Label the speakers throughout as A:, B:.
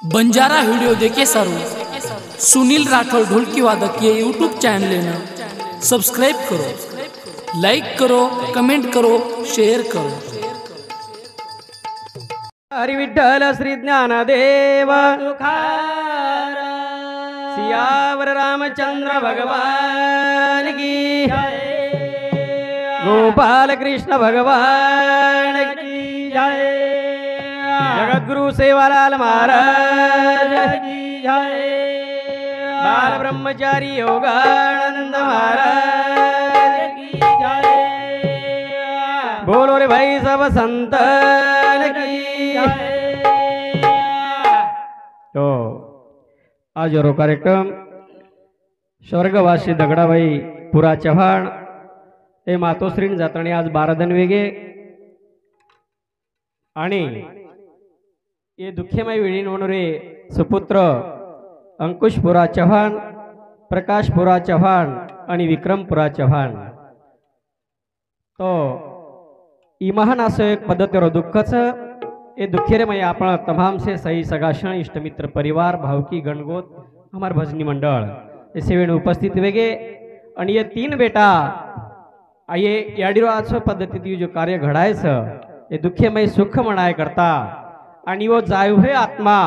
A: Banjara video देखे सारू सुनील राठौर ढोलकी वादक ये यूट्यूब चैनल है ना सब्सक्राइब करो, लाइक करो, कमेंट करो, शेयर करो।
B: हरि विठ्ठल श्री ज्ञानदेव सियावर रामचंद्र भगवान की गोपाल कृष्ण भगवान की जय। जगद्गुरु सेवालाल महाराज की जय। बाल ब्रह्मचारी योगानंद महाराज की जय। बोलो रे भाई सब संतन की जय। तो आज रो कार्यक्रम स्वर्गवासी दगडाबाई पुरा चव्हाण हे मातोश्रीन जातानी आज 12 दिन वेगे आणि ये दुःखमय वेळी रे सुपुत्र अंकुशपुरा चव्हाण, प्रकाशपुरा चव्हाण आणि विक्रमपुरा चव्हाण। तो ई महान असं एक पद्धतीवर दुःखच ये दुःखेरमय आपण तमाम से सही सगाशण इष्टमित्र परिवार भावकी गणगोत हमार भजनी मंडळ ये सेवेन उपस्थित वेगे आणि ये 3 बेटा ये याडीरो पद्धती जो कार्य घडायचं ये दुःखेमय सुख मनाय करता आणि वो जायवे आत्मा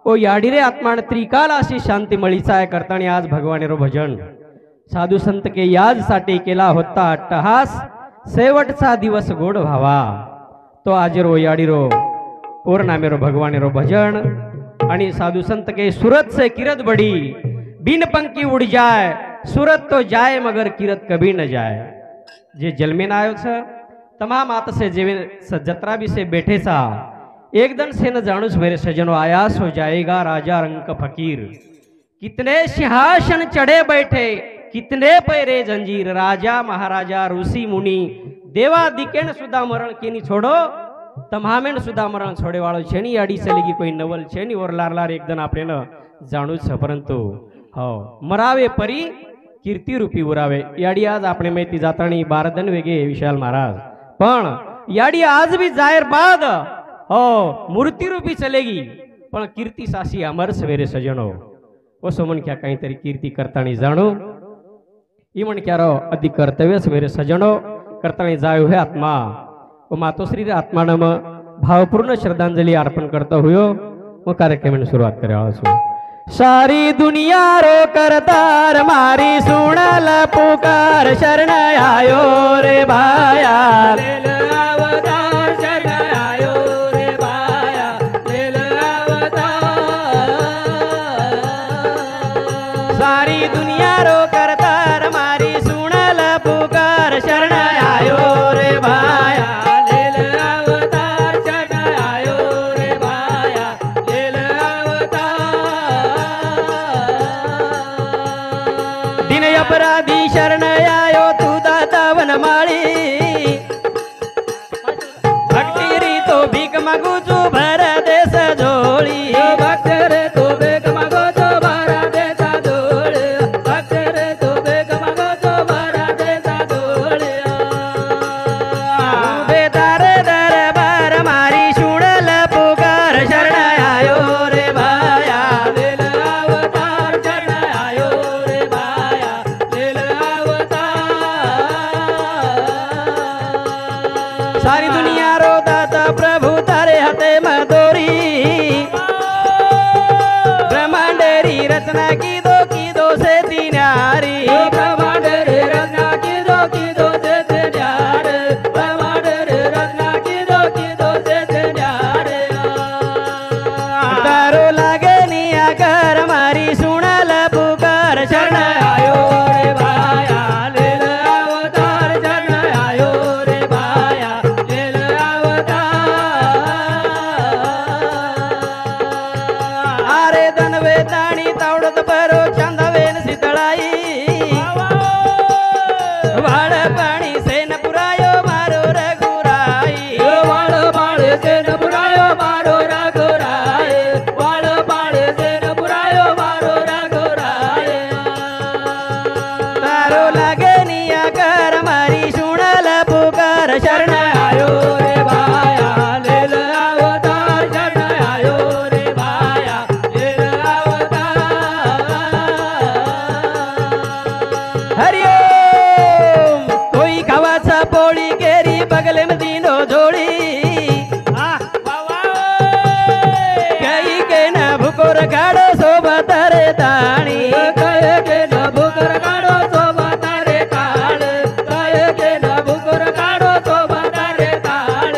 B: ओ याडीरे आत्मा त्रिकाल अशी शांती मळीचाय करता आणि आज भगवानेरो भजन साधू संत के याज साठी केला होता अट्टहास शेवटचा दिवस गोड व्हावा। तो आजरो याडीरो पूर्णामेरो भगवानेरो भजन आणि साधू संत के सूरत से किरत बड़ी बिन पंखी उड़ जाए सूरत तो जाए मगर किरत कभी न जाए। जे जलमेन आयो छ तमाम आत से जेवे जत्रा भी से बैठे सा एकदम से न जानुस मेरे सजनो आयास हो जाएगा राजा रंक फकीर। कितने सिंहासन चढ़े बैठे कितने पैरे जंजीर राजा महाराजा ऋषि मुनि देवा दिकेन सुधा मरण केनी छोड़ो तमामेन सुधा मरण छोड़े वालों छेनी याडी चलेगी कोई नवल छेनी और लार लार एकदम आपने न जाणू छ परंतु हो मरावे परी कीर्ती रूपी उरावे। याडी आज आपने माहिती जातानी 12 दिन वेगे विशाल महाराज पण याडी आज भी जाहिर बाद हो मूर्ति रूपी चलेगी पण कीर्ती सासी अमर सवेरे सजनो वो सोमन क्या कहीं तरी कीर्ती करतानी जाणो इमन क्या रो अधिक कर्तव्य सवेरे सजनो करतानी जायो है आत्मा वो मातोश्री आत्मा नम भावपूर्ण श्रद्धांजलि अर्पण करता हुयो वो कार्यक्रम में शुरुआत करे आसो। सारी दुनिया रो करतार मारी सुनल पुकार शरण आयो रे भाया सारी दुनिया रो करतार मारी सुनल पुकार शरण आयो रे भाया लेल अवतार शरण आयो रे भाया लेल अवतार। दिन अपराधी शरण आयो तू दाता वनमाळी भक्ति री तो भीख मागू तू भर देश झोळी भक्त रे तो भीख मागो तो भर देश झोळी भक्त रे तो भीख मागो तो भर देश झोळी। बेदार दरबार मारी सुनल पुकार शरण आयो रे भाया लेल अवतार शरण आयो रे भाया लेल अवतार। सारी दुनिया रो दाता प्रभु तारे हाथे मधोरी ब्रह्मांडेरी रचना की दो से तीनारी ब्रह्मांडेरी रचना की दो से तीनारी ब्रह्मांडेरी रचना की दो से तीनारी। तारो लागे निया कर मारी सुनल पुकार शरण आयो रे भाया लेल अवतार शरण आयो रे भाया लेल अवतार। आरे धनवे दाणी तावडत भरो चांदवेन शीतळाई वाळ पाणी सेन पुरायो मारो रघुराई वाळ पाणी सेन पुरायो मारो रघुराई वाळ पाणी सेन पुरायो मारो रघुराई। तारो लागे निया कर मारी सुनल पुकार शरण आयो रे भाया लेल अवतार शरण आयो रे भाया ताणी काय के न भुकर काढो सोबत रे काळ काय के न भुकर काढो सोबत रे काळ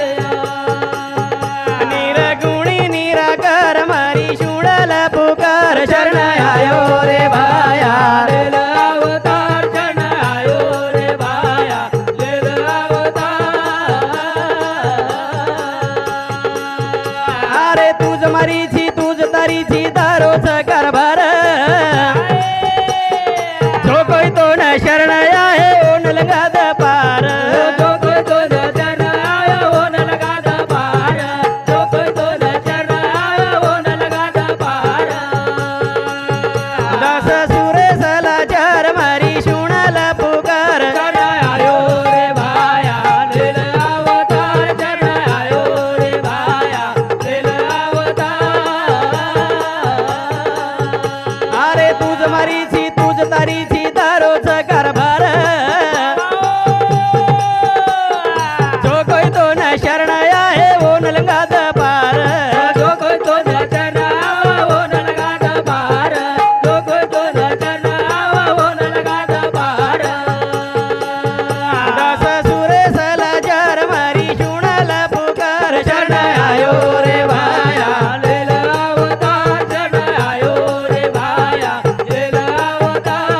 B: निरगुणी निराकार मारी शुणल पुकार शरण आयो रे भाया लेल अवतार शरण आयो रे भाया लेल अवतार अरे तुझ मारीची तुझ तारीची दारोच कारभार जो कोई तो न शरण आहे ओन लगाद पार जो कोई तो न शरण आहे ओन लगाद पार जो कोई तो न शरण आहे ओन लगाद पार दस सुरेश लाचार मारी शुणाला पुकार शरण आयो रे भाया लेल अवतार शरण आयो रे भाया लेल अवतार अरे तुझ मारीची तुझ तारीची दारोच कारभार जो कोई तो न शरण आहे ओन लगाद पार जो कोई तो न शरण आहे ओन लगाद पार जो कोई तो न शरण आहे ओन लगाद पार दस सुरेश लाचार मारी शुणाला पुकार शरण आयो रे भाया लेल अवतार शरण आयो रे भाया लेल अवतार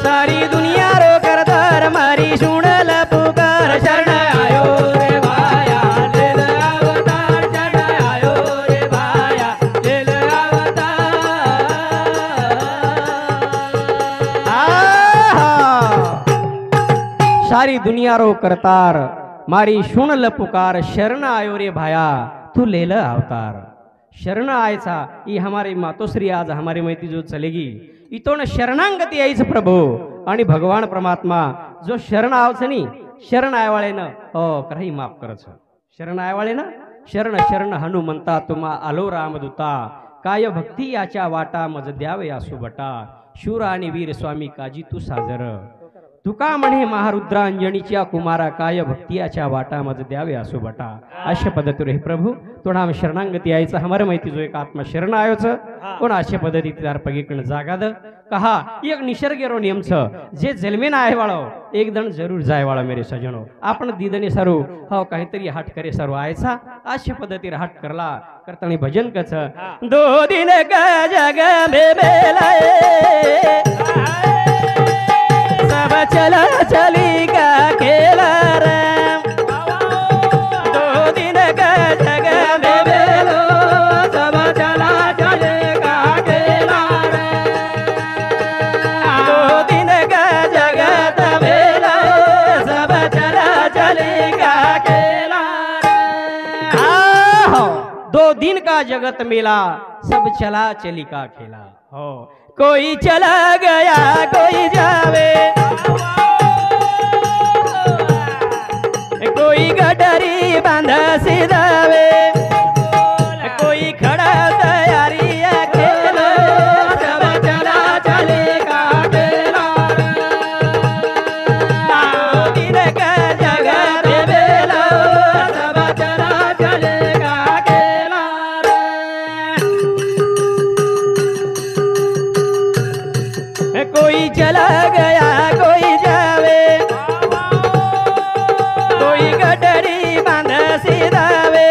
B: सारी दुनिया रो करतार मारी शुणल पुकार शरण आयो रे भाया लेल अवतार शरण आयो रे भाया लेल अवतार सारी दुनिया रो करतार मारी शुणल पुकार शरण आयो रे भाया तू लेल अवतार शरण आयचा ही हमारी मातोश्री आज हमारी मैती जो चलेगी इतोन शरणांगती आईच प्रभु आणि भगवान परमात्मा जो शरण आवचनी शरण आयवाळेनं हो काही माफ करच शरण आयवाळेनं शरण शरण हनुमंता तुम्हा आलो रामदूता काय भक्ती याच्या वाटा मज द्यावे आसुबटा शूर आणि वीर स्वामी काजी तू साजर तुका म्हणे महारुद्रांजनीच्या कुमारा काय भक्तियाच्या वाटा मज द्यावे आसुबटा अशा पद्धतीने हे प्रभु तोडा शरणांगती यायचं हमारे माहिती जो एक आत्मा शरण आयोच कोण अशा पद्धती तार पगीकडे जागाद कहा एक निसर्गेरो नियम छ जे जन्मेन आहे वाळो एक दण जरूर जाय वाळा मेरे सजनो आपण दीदने सरू हो काहीतरी हट करे सरू आयचा अशा पद्धतीने हट करला करतानी भजन कच दो दिन का जग में बेलाए सब चला चली का खेला राम दो दिन का जग में बेलो सब चला चले का खेला राम दो दिन का जगत बेलो सब चला चले का खेला राम दो दिन का जगत मेला सब चला चली का खेला हो कोई चला गया कोई जावे कोई गडरी बांधा सिधावे कोई खड़ा तैयारी खेलो सब चला चलेगा खेला दिन का जगत बेलो सब चला चलेगा खेला कोई चला गया कोई जावे कोई गडरी बांध सिधावे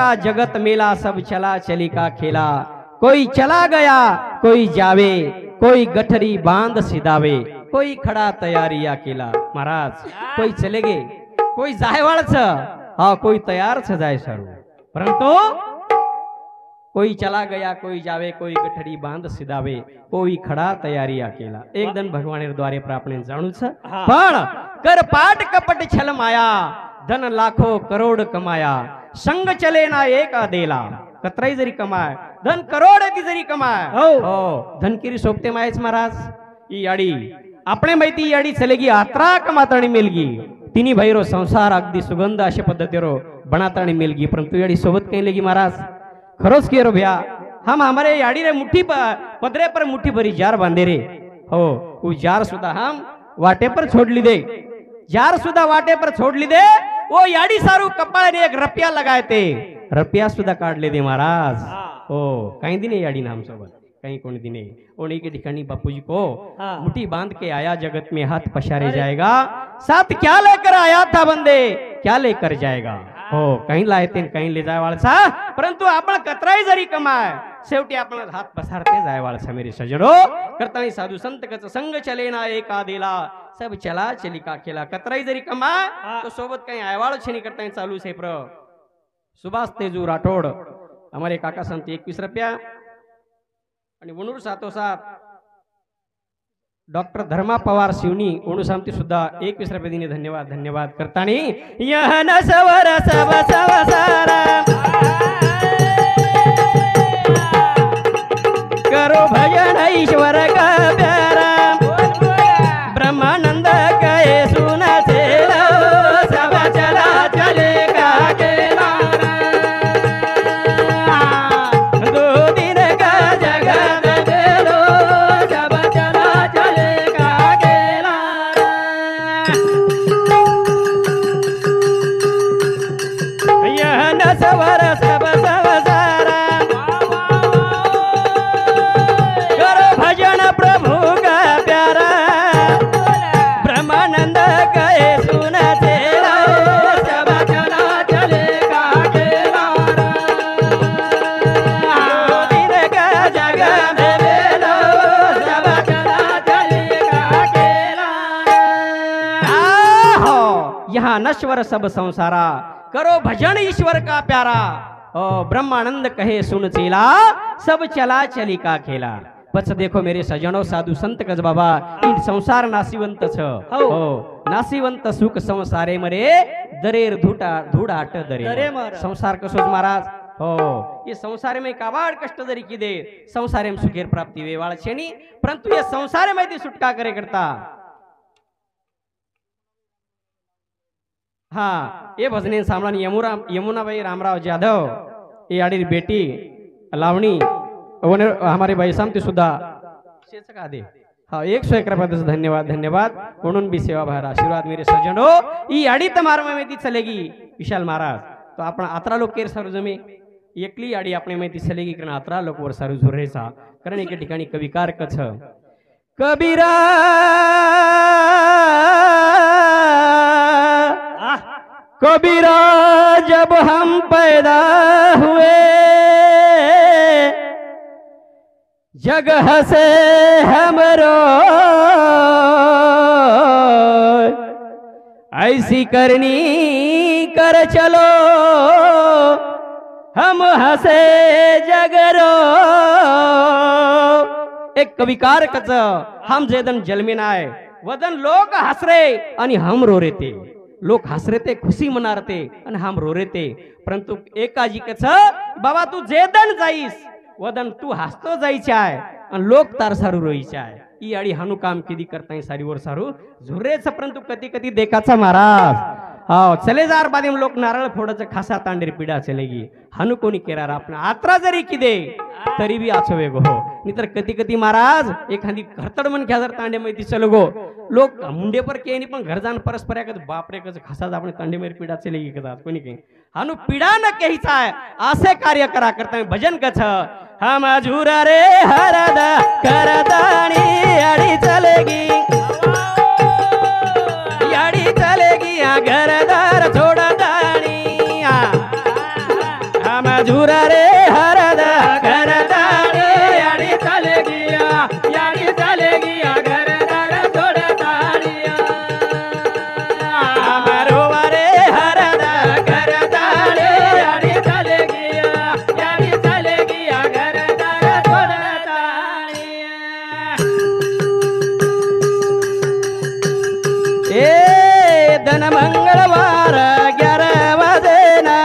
B: बचा जगत मेला, सब चला चली का खेला। कोई चला गया कोई जावे, कोई गठरी बांध सिधावे, कोई खड़ा तैयारी अकेला। महाराज कोई चले गे, कोई जाय वाळच, हा कोई तयार छ जाय सारू, परंतु कोई चला गया कोई जावे, कोई गठरी बांध सिधावे, कोई खड़ा तैयारी अकेला। एकदम भगवान द्वारे पर આપણે જાણું છે, પણ कर पाट कपट छल माया, धन लाखो करोड़ कमाया, संग चले ना एक आदेला। कतराई जरी कमाय, धन करोड़ की जरी कमाय, हो धन किरी सोबते मायच महाराज। ई याडी આપણે माहिती याडी चलेगी आत्रा कमाताणी मिलगी, तिनी भैरो संसार अगदी सुगंध अशा पद्धतीरो बनाताणी मिलगी, परंतु याडी सोबत काही लेगी महाराज। खरोच की रो भैया, हम हमारे याडी रे मुट्ठी पदरे पर मुट्ठी भरी जार बांधे रे, हो वो जार सुधा हम वाटे पर छोड़ ली दे, जार सुधा वाटे पर छोड़ ली दे। वो याडी सारू कपाळ ने एक रुपया लगाए थे, रुपया सुधा काढ ले दे महाराज। हो काही दिने याडी नाम सोबत कहीं कोणी दिने उन्हीं के ठिकानी बापूजी को मुट्ठी बांध के आया, जगत में हाथ पसारे जाएगा, साथ क्या लेकर आया था बंदे, क्या लेकर जाएगा। हो कहीं लाए थे कहीं ले जाय वाळसा, परंतु आपण कतराई जरी कमाय, शेवटी आपण हात पसारते जाय वाळसा। मेरे सजनो करतानी साधु संत कच संग चले ना एक आदेला, सब चला चली का खेला। कतराई जरी कमाय तो सोबत कहीं आयवाळ छेनी करतानी चालू से प्र। सुभाष तेजू राठोड हमारे काका संत 21 रुपया आणि वणूर सातोसात डॉक्टर धर्मा पवार शिवनी ओणू सामती सुद्धा 21 रुपये दिने धन्यवाद धन्यवाद करतानी। यह न सवर सब सवसारा करो भजन ईश्वर का प्यारा, ब्रह्मानंद कहे सुन से सब चला चले का केला। दो दिन का जगत बेलो, सब चला चले का केला। यह न सवर सब सवसारा करो भजन प्रभु का प्यारा, ब्रह्मानंद कहे सुन तेरा सब चला चले का केला। दिन का जगत बेलो, सब चला चले का केला। आहो यहाँ नश्वर सब संसारा करो भजन ईश्वर का प्यारा, ओ ब्रह्मानंद कहे सुन चेला, सब चला चली का खेला। बस देखो मेरे सजनों साधु संत कज बाबा, इन संसार नासिवंत छ, हो नासिवंत सुख संसारे मरे, दरेर धूडाट दरे। संसार कसोच महाराज, हो ये संसार में काबाड कष्ट जरी की दे, संसार में सुखेर प्राप्ति वेवाळ छेनी, परंतु ये संसार में ती सुटका करे करता। हाँ ये भजने सामना यमुनाबाई रामराव जाधव, ये आड़ी बेटी लावणी हमारे भाई सामती सुद्धा दे। हाँ 101 रुपये धन्यवाद धन्यवाद म्हणून भी सेवा भार आशीर्वाद मेरे सज्जनो। ई आड़ी तमार में चलेगी विशाल महाराज, तो आपण 18 लोक केर सारू जमे एकली आड़ी आपणे माहिती चलेगी, कारण 18 लोक वर सारू झुरेचा, कारण एके ठिकाणी कविकार कछ कबीरा कबीरा जब हम पैदा हुए, जग हसे हमरो ऐसी करनी कर चलो, हम हसे जगरो। एक कविकार कच हम जेदन जन्मेन आहे, वदन लोक हसरे आणि हम रो रे ते, लोक हसरे ते खुशी मनार ते आणि हम रो रे ते, परंतु एकाजी कच बाबा तू जेदन जाईस वदन तू हसतो जायचे आहे आणि लोक तार सारू रोईचे आहे। ई आडी हानू काम किती करताय सारीवर सारू झुरेच, परंतु कधी कधी देखाचा महाराज। हाँ चले जार बादी में लोक नारळ फोडच खासा तांडेर पीडा चलेगी, हानू कोणी केरार आपण आत्रा जरी किदे तरी भी आछो वेगो हो, नितर कधी कधी महाराज एखादी घरतड मन घ्या जर तांडे मध्ये चलो गो, लोक मुंडे पर के पण घर जान परस्पर एकच बापरे कच खासा आपण तांडे मेर पीडा चलेगी कदा कोणी के हानू पीडा न केहीचा आहे असे कार्य करा करता भजन कछ हम झुरा रे हरदा करदाणी आडी चलेगी, आडी चलेगी घरदार छोड़ा दानी, हम झुरा रे हरद घरदारी याडी चाले गिया याडी चाले गिया घरदार सोडताळिया मारोवा रे हरद घरदारी याडी चाले गिया याडी चाले गिया घरदार सोडताळिया ए धन मंगळवार 11 वाजेना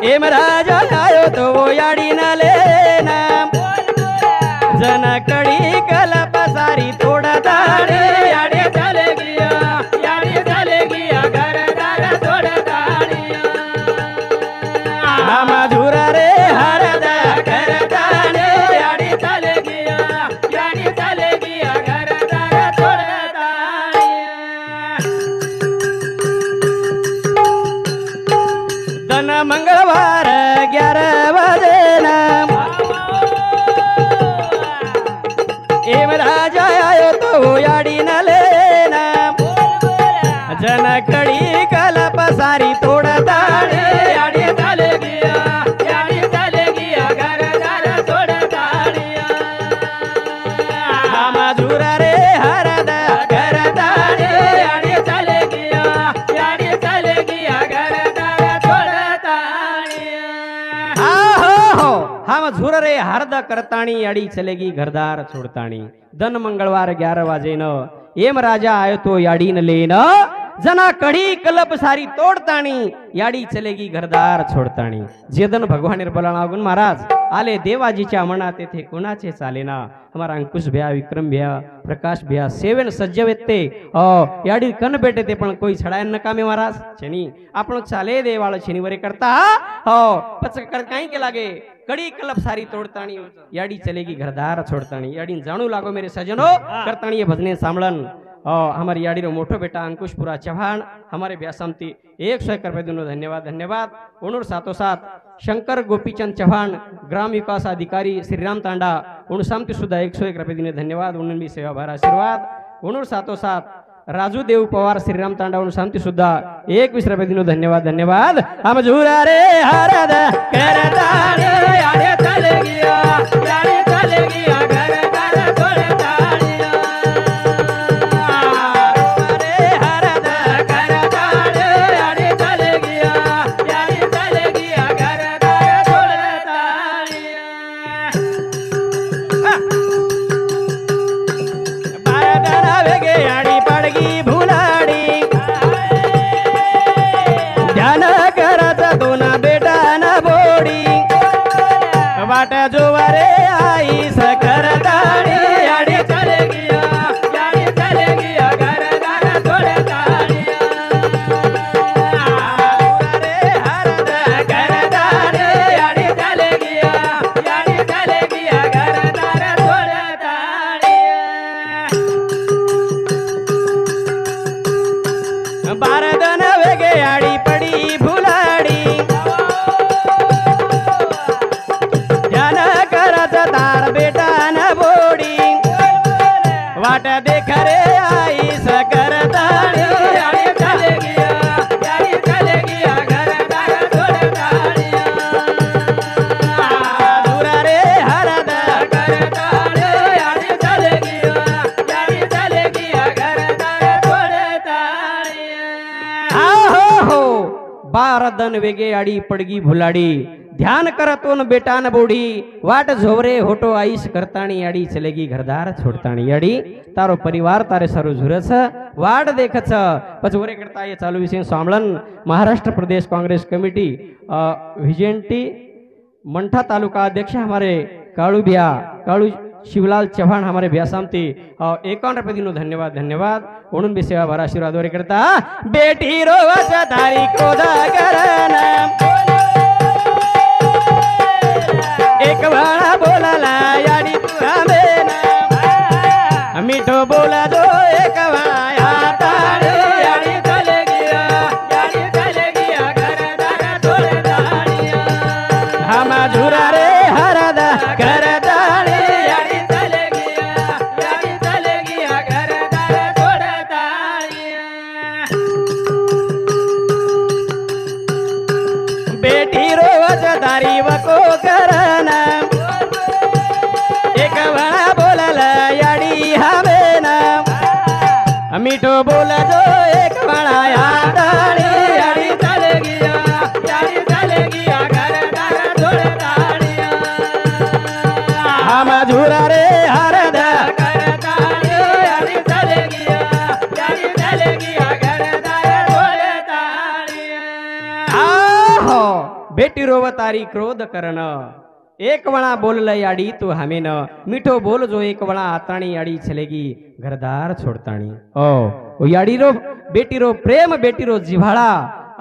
B: एम राजा आयो तो याडी न लेना जन कडी कलप सारी थोडा दाडी याडी चाले गिया याडी चाले गिया घरदार सोडताळिया मधुरा रे हरद घरदारी याडी चाले गिया याडी चाले गिया घरदार सोडताळिया धन मंगळवार 11 वाजेना एम राजा आयो तो याडी न लेना जन कडी कलप सारी थोडा दाडी याडी चाले गिया याडी चाले गिया घरदार सोडताळिया मधुरा रे हरद घरदारी याडी चाले गिया याडी चाले गिया घरदार सोडताळिया हो हम झुर रे हरद करताणी याडी चलेगी घरदार छोडताणी धन मंगळवार 11 वाजेन एम राजा आयो तो याडी न लेन जना कडी कलप सारी तोडताणी याडी चलेगी घरदार छोडताणी जेदन भगवान निर्बला गुण महाराज आले देवाजीच्या मनात तेथे कोणाचे चालेना हमारा अंकुश भैया विक्रम भैया प्रकाश भैया सेवन सज्ज वेत्ते याडी कन बेटे ते पण कोई छडायन नकामे महाराज छनी आपण चाले देवाळ शनिवारी करता हो पच कर काई के लागे कड़ी कलप सारी तोड़ताणी याडी चलेगी घरदार छोड़ताणी याडी जाणू लागो मेरे सजनो करताणी ये भजने सामलन हमारी याडी रो मोठो बेटा अंकुशपुरा चौहान हमारे व्यासमती 101 रुपये दोनों धन्यवाद धन्यवाद उनूर साथों साथ शंकर गोपीचंद चौहान ग्राम विकास अधिकारी श्रीराम तांडा उन सामती सुद्धा 101 रुपये दिने धन्यवाद उन्हें भी सेवा भार आशीर्वाद उनूर साथों साथ राजू देव पवार श्रीराम तांडा उन शांति सुद्धा 21 रुपये दिनों धन्यवाद धन्यवाद हम झूरा रे हरद करताड़ी याडी चले गिया याडी चले गिया घरदार सोडताळिया रे हरद करताड़ी याडी चले गिया याडी चले गिया घरदार सोडताळिया बारदना वेगे याडी पडगी भुलाडी ध्यान करत दोन बेटा न बोडी वाट जोवारे आई सकरताडी याडी चले गिया याडी चले गिया घरदार सोडताळिया रे हरद घरदारी याडी चले गिया याडी चले गिया घरदार सोडताळिया बारदन वेगे याडी पडी भुलाडी ध्यान करत तार बेटा न बोडी वाट देख रे आई सकरताळी याडी चले गिया याडी चले गिया घरदार सोडताळिया झुरा रे हरद करताळी याडी चले गिया याडी चले गिया घरदार सोडताळिया हो बारदन वेगे याडी पडगी भुलाडी ध्यान करतोन बेटा न बोडी वाट झोवरे होटो आईस करताणी याडी चलेगी घरदार छोडताणी याडी तारो परिवार तारे सरो झुरस वाट देखच पचवरे करता ये चालू विषय सामलन महाराष्ट्र प्रदेश कांग्रेस कमेटी विजेंटी मंठा तालुका अध्यक्ष हमारे काळू शिवलाल चौहान हमारे व्यासामती 51 रुपये दिनों धन्यवाद धन्यवाद उन्होंने भी सेवा भरा आशीर्वाद वरे करता बेटी रोवच तारी क्रोधा करना एक बाळा बोलाला याडी तुरा बेना मिठो बोला दो एक वाया ताड़ी याडी चले गिया घरदार सोडताळिया हम झुरा रे हरद घरदारी याडी चले गिया घरदार सोडताळिया मीठो बोल जो एक बड़ा यादाड़ी याड़ी चले गया घरदार जोड़े ताड़िया हम झूरा रे हर बेटी रोवतारी क्रोध करण एक वणा बोल याडी तू हमेन मीठो बोल जो एक वणा आताणी याडी चलेगी घरदार छोडताणी ओ याडी रो बेटी रो प्रेम बेटी रो जिव्हाळा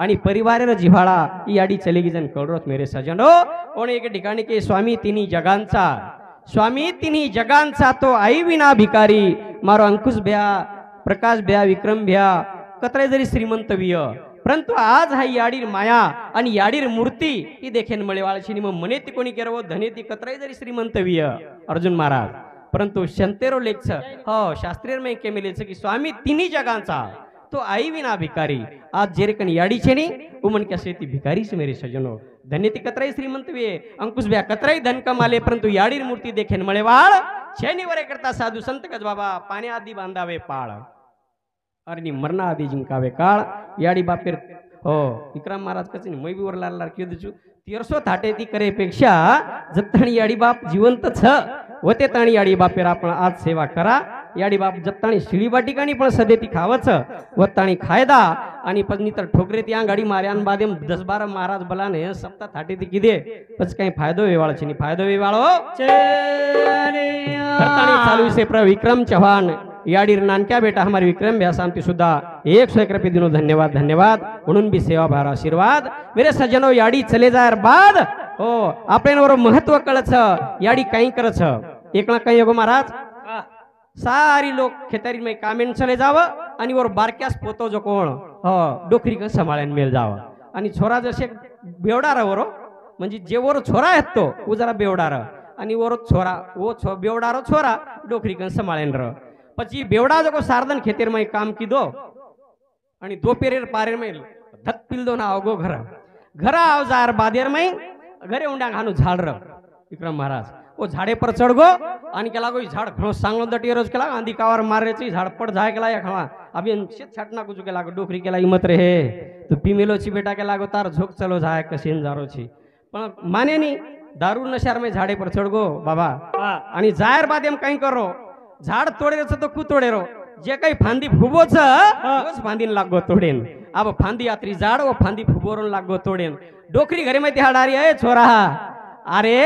B: आणि परिवार रो जिव्हाळा याडी चलेगी जन कळरोत मेरे सजनो कोण एक ठिकाणी के स्वामी तिन्ही जगांचा तो आई विना भिकारी मारो अंकुश भ्या प्रकाश भ्या विक्रम भ्या कतरे जरी श्रीमंत विय परंतु आज हा याडीर माया आणि याडीर मूर्ती ही देखेन मळेवाळशी मग मने ती कोणी केरवो धने ती कतराई जरी श्रीमंत विय अर्जुन महाराज परंतु शंतेरो लेख हो शास्त्रीय में केमेलेच की स्वामी तिन्ही जगांचा तो आई विना भिकारी आज जेरेकन याडी छेनी उमन कैसे ती भिकारी से मेरे सजनो धन्य ती कतराई श्रीमंत विये अंकुश भ्या कतराई धन कमाले परंतु याडीर मूर्ती देखेन मळेवाळ छेनी वरे करता साधु संत गज बाबा पाणी आदि बांधावे पाळ अरे मरना आदि जिंकावे काळ याडी बापेर हो विक्रम महाराज कसे मै बी वर लाल कियो देचू 1300 थाटे ती करे पेक्षा जत्ताणी याडी बाप जिवंत छ होते ताणी याडी बापेर आपण आज सेवा करा याडी बाप जत्ताणी शिळी बाटिकानी पण सदे ती खावच वत्ताणी खायदा आणि पत्नी तर ठोकरे त्या गाडी मार्यान बादेम 10-12 महाराज बलाने सप्ताह थाटे ती किदे पछ काही फायदो वेवाळ छनी फायदो वेवाळो चालू से प्र विक्रम चौहान याडीर नानक्या बेटा हमारे विक्रम भ्या शांति सुद्धा 101 रुपये दिनो धन्यवाद म्हणून भी सेवा भार आशीर्वाद मेरे सज्जनो याडी चले जायर बाद हो आपल्यावर महत्व कळच याडी काही करच एकला काही अगो महाराज सारी लोक खेतारी में कामेन चले जाव आणि वर बारक्यास पोतो जो कोण हो डोकरी का सांभाळून मेल जाव आणि छोरा जसे बेवडार वरो म्हणजे जे वर छोरा आहेत तो उ जरा बेवडार आणि वर छोरा वो बेवडारो छोरा डोकरी का सांभाळेन र પછી બેવડા જો સારદન ખેતર માં કામ કીધો અને દોપેરેર પારેર માં ધત પીલદો ના આવગો ઘરા આવ જાર બાદેર માં ઘરે ઊંડા ખાનું ઝાડ र विक्रम महाराज वो झाड़े पर चढ़ गो आणि केला गो झाड़ घणो सांगलो दटी रोज केला आंधी कावर मारे ची झाड़ पड़ जाय केला या खवा अभी शेत छाटना कुछ केला गो डोकरी केला हिम्मत रे हे तू पीमेलो ची बेटा केला गो तार झोक चलो जाय कसेन जारो छी पण माने नी दारू नशर में झाड़े पर चढ़ गो बाबा आणि जायर बाद एम कई करो झाड़ तोड़े तो कु तोड़े रो जे काही फांदी फुबो छ फांदी लागो तोडेन अब फांदी यात्री झाड़ वो फांदी फुबोरून लागो तोडेन डोकरी घरे में तिहाडारी है छोरा अरे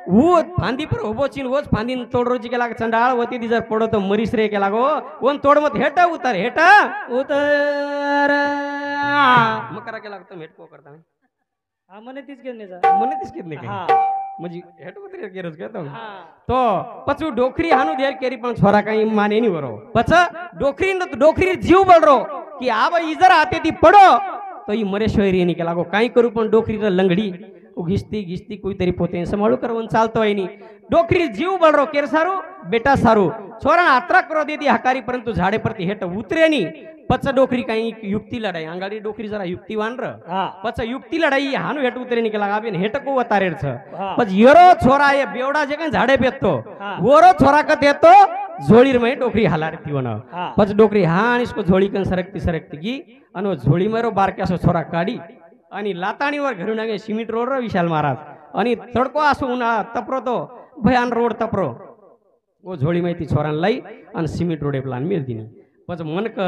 B: वो फांदी पर उभो चीन वोच फांदी तोड़ रोजी के लाग चंडाळ वती दी जर पडो तो मरीस रे के लागो ओन तोड़ मत हेटा उतर मकरा के लाग तो हेटको करता है हां मने तीच घेतले का म्हणजे हेट उतरे केरोज कहतो तो पछू डोकरी हानु देर केरी पण छोरा काही माने नी वरो पछ डोकरी जीव बळरो की आब इजर आते ती पडो तो ई मरेश्वरी नी के लागो काही करू पण डोकरी लंगडी घिसती कोई तरी पोते संभाळू करवन चालतो आहे नी डोकरी जीव बळरो केर सारू बेटा सारू छोरा आत्रा करो देती हकारी परंतु झाडे परती हेट उतरे नी पच डोकरी काही युक्ती लढाई अंगाडी डोकरी जरा युक्तीवान र पच युक्ती लढाई हानु हेट उतरे नी केला आबेन हेट को वतारेर छ पच यरो छोरा ये बेवडा जे काही झाडे पेतो वरो छोरा कत येतो झोळीर में डोकरी हलारती वन पच डोकरी हाण इसको झोळी कन सरकती की अनो झोळी मरो बारक्यासो छोरा काढी आणि लाताणीवर घरून आगे सिमेंट रोड र विशाल महाराज आणि तडको असो उन्हाळा तपरो तो भयान रोड तपरो वो झोळी माहिती छोरान लाई आणि सिमेंट रोड प्लान मेल दिनी पच मन क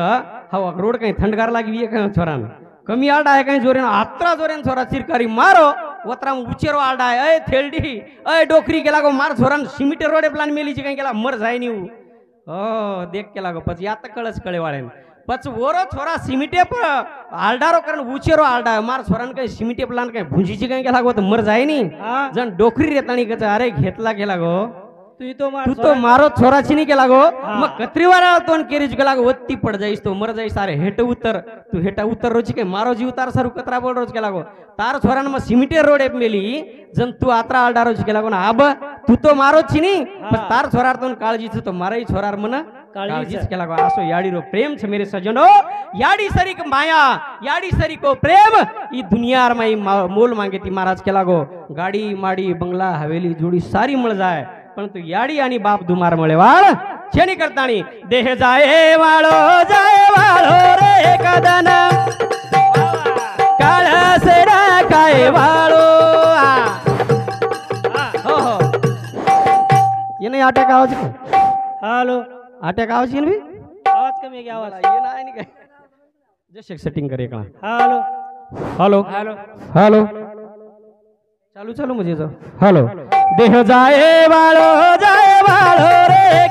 B: हवा रोड काही थंडगार लागी का छोरान कमी आलडा आहे काही जोरेन आत्रा जोरेन छोरा चिरकारी मारो वतरा उचेरो आलडा आहे अय थेलडी अय डोकरी केला गो मार छोरान सिमेंट रोड प्लान मेलीची काही केला मर जाय नी हो देख केला गो पच यात कळस कळे वाळेन पच वरो छोरा सिमिटे पर आलडारो कारण उचेरो आलडा मार छोरान काही सिमिटे प्लान काही भुंजीची काही केला गो तर मर जाय नी जण डोकरी रेताणी कच अरे घेतला गेला गो तू तो मारो छोराची नहीं केला गो मग कत्री वाला तोन केरीज केला गो वत्ती पड़ जाईस तो मर जाईस सारे हेट उतर तू हेटा उतर रोज के मारो जी उतार सारू कतरा बोल रोज केला गो तार छोरान मग सिमिटे रोड एप मेली जन तू आत्रा आलडा रोज केला गो ना आब तू तो मारो छी नी तार छोरार तोन काळजीच तो माराई छोरार मन काळजीच केला गो आसो याडी रो प्रेम छ मेरे सजनो याडी सरी को माया याडी सरी को प्रेम ई दुनिया में मोल मांगे ती महाराज केला गो गाड़ी माड़ी बंगला हवेली जोड़ी सारी मळ जाय परंतु याडी आणि बाप दुमार मळेवाळ छेनी करतानी देह जाए वाळो रे कदन काळ सेरा काय वाळो हो हो ये नहीं अटॅक आवाज
C: हेलो
B: अटॅक आवाज येईल भी
C: आवाज कमी आहे की आवाज
B: ये नाही काय जस्ट सेटिंग करे का
C: हेलो
B: हेलो
C: हेलो
B: हेलो चालू चालू मुझे हेलो देह जाए वाळो रे